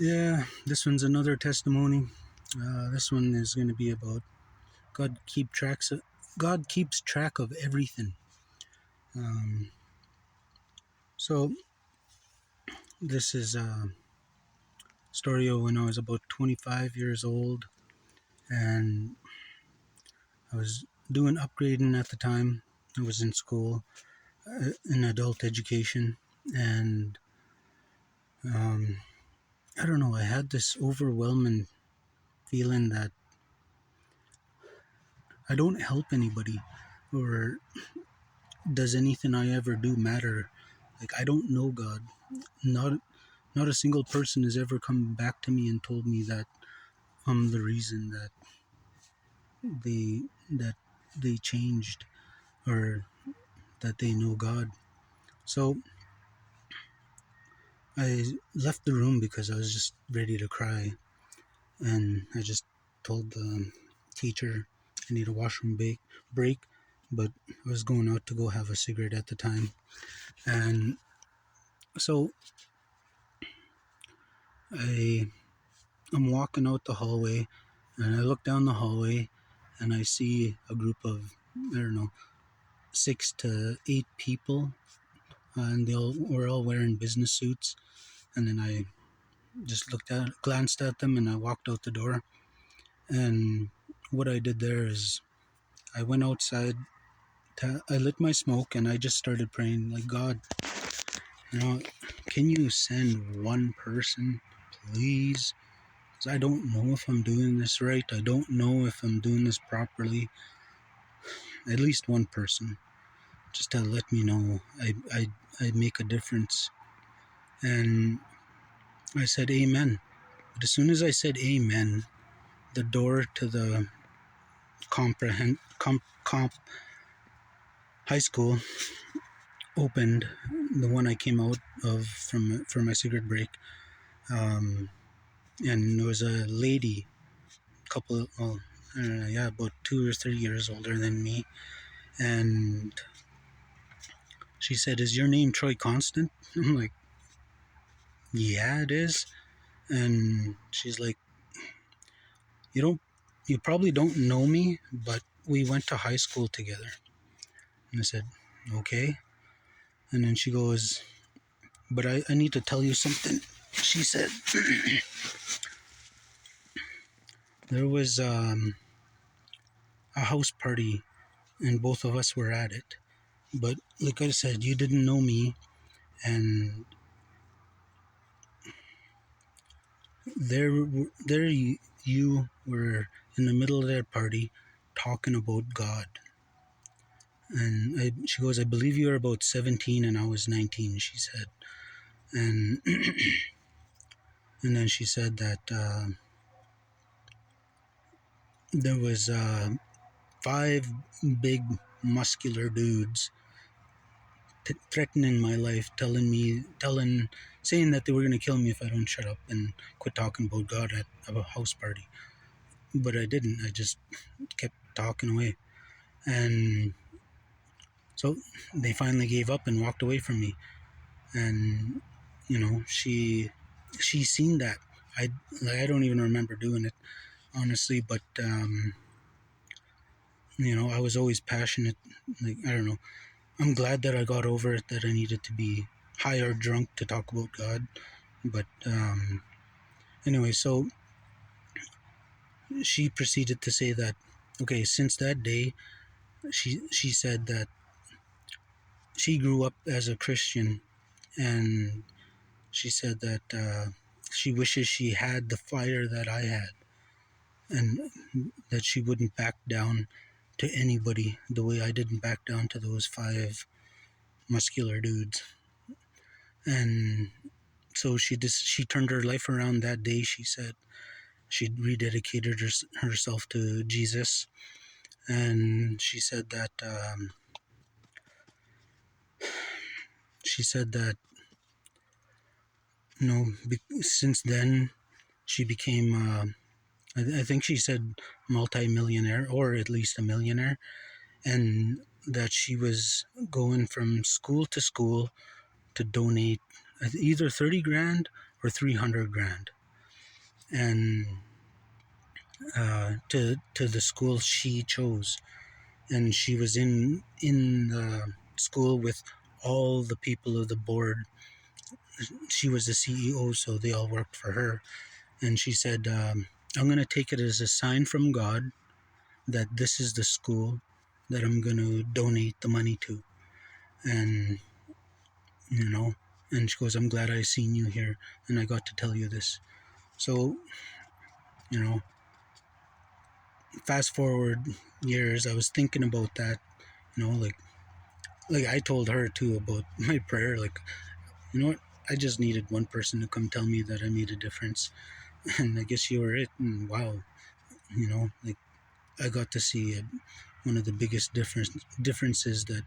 Yeah, this one's another testimony. This one is going to be about God keep tracks of, God keeps track of everything. Um, so this is a story of when I was about 25 years old, and I was doing upgrading at the time. I was in school, in adult education, and um, I don't know. I had this overwhelming feeling that I don't help anybody, or does anything I ever do matter? Like, I don't know God. Not not a single person has ever come back to me and told me that I'm the reason they that they changed, or that they know God. So I left the room because I was just ready to cry, and I just told the teacher I need a washroom break, but I was going out to go have a cigarette at the time, and so I I'm walking out the hallway, and I look down the hallway, and I see a group of, I don't know, 6 to 8 people, and were all wearing business suits. And then I just glanced at them, and I walked out the door. And what I did there is I went outside. I lit my smoke, and I just started praying, like, God, you know, can you send one person, please? Because I don't know if I'm doing this right. I don't know if I'm doing this properly. At least one person, just to let me know I make a difference. And I said amen. But as soon as I said amen, the door to the comp high school opened, the one I came out of for my cigarette break. And there was a lady, couple, well, yeah, about 2 or 3 years older than me, and she said, "Is your name Troy Constant?" I'm like, "Yeah, it is." And she's like, you probably don't know me, but we went to high school together." And I said, "Okay." And then she goes, "But I need to tell you something." She said, there was a house party, and both of us were at it. But like I said, you didn't know me, and there you were in the middle of that party talking about God. And she goes, "I believe you were about 17 and I was 19, she said." And and then she said that there was 5 big muscular dudes threatening my life, saying that they were going to kill me if I don't shut up and quit talking about God at a house party. But I didn't. I just kept talking away. And so they finally gave up and walked away from me. And she seen that. I don't even remember doing it, honestly, but I was always passionate. Like, I don't know. I'm glad that I got over it, that I needed to be high or drunk to talk about God. But anyway, so she proceeded to say that, okay, since that day, she said that she grew up as a Christian, and she said that she wishes she had the fire that I had, and that she wouldn't back down to anybody the way I didn't back down to those 5 muscular dudes. And so she turned her life around that day. She said she rededicated herself to Jesus, and she said that since then she became I think she said multi-millionaire, or at least a millionaire, and that she was going from school to school to donate either 30 grand or 300 grand. and to the school she chose. And she was in the school with all the people of the board. She was the CEO, so they all worked for her. And she said, I'm going to take it as a sign from God that this is the school that I'm going to donate the money to. And, you know, and she goes, I'm glad I seen you here and I got to tell you this. So, you know, fast forward years, I was thinking about that, you know, like I told her too about my prayer. Like, you know what? I just needed one person to come tell me that I made a difference. And I guess you were it. And wow, you know, like I got to see one of the biggest differences that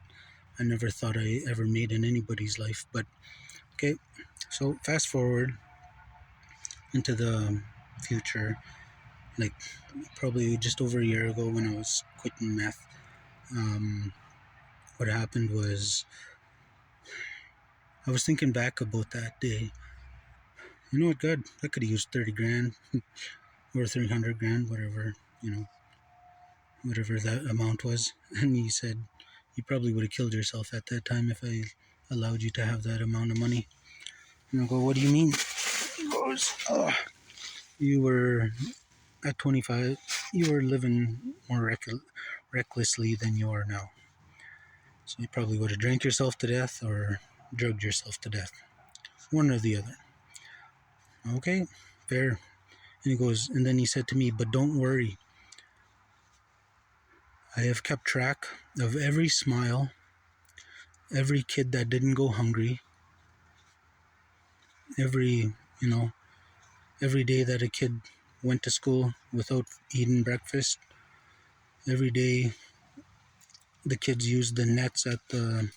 I never thought I ever made in anybody's life. But okay, so fast forward into the future, like probably just over a year ago when I was quitting meth. What happened was I was thinking back about that day. You know what, God, I could have used 30 grand or 300 grand, whatever, you know, whatever that amount was. And he said, you probably would have killed yourself at that time if I allowed you to have that amount of money. And I go, what do you mean? He goes, oh, you were at 25, you were living more recklessly than you are now. So you probably would have drank yourself to death or drugged yourself to death. One or the other. Okay, fair. And he goes, and then he said to me, but don't worry. I have kept track of every smile, every kid that didn't go hungry, every, you know, every day that a kid went to school without eating breakfast, every day the kids used the nets at the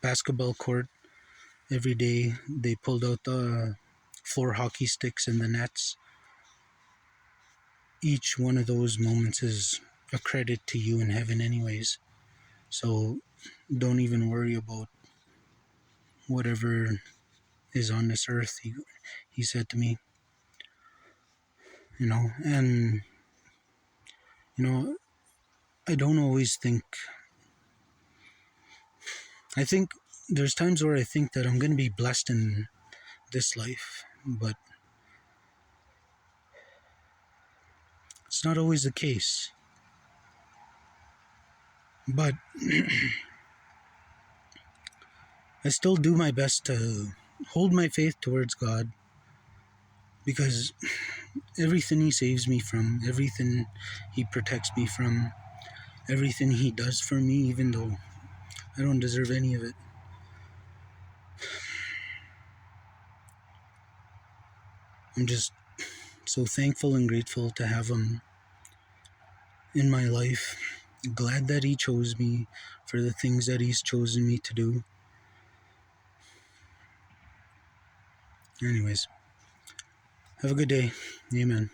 basketball court, every day they pulled out the floor hockey sticks in the nets. Each one of those moments is a credit to you in heaven anyways. So don't even worry about whatever is on this earth, he said to me, you know. And you know, I don't always think, I think there's times where I think that I'm going to be blessed in this life, but it's not always the case. But I still do my best to hold my faith towards God, because everything he saves me from, everything he protects me from, everything he does for me, even though I don't deserve any of it, I'm just so thankful and grateful to have him in my life. Glad that he chose me for the things that he's chosen me to do. Anyways, have a good day. Amen.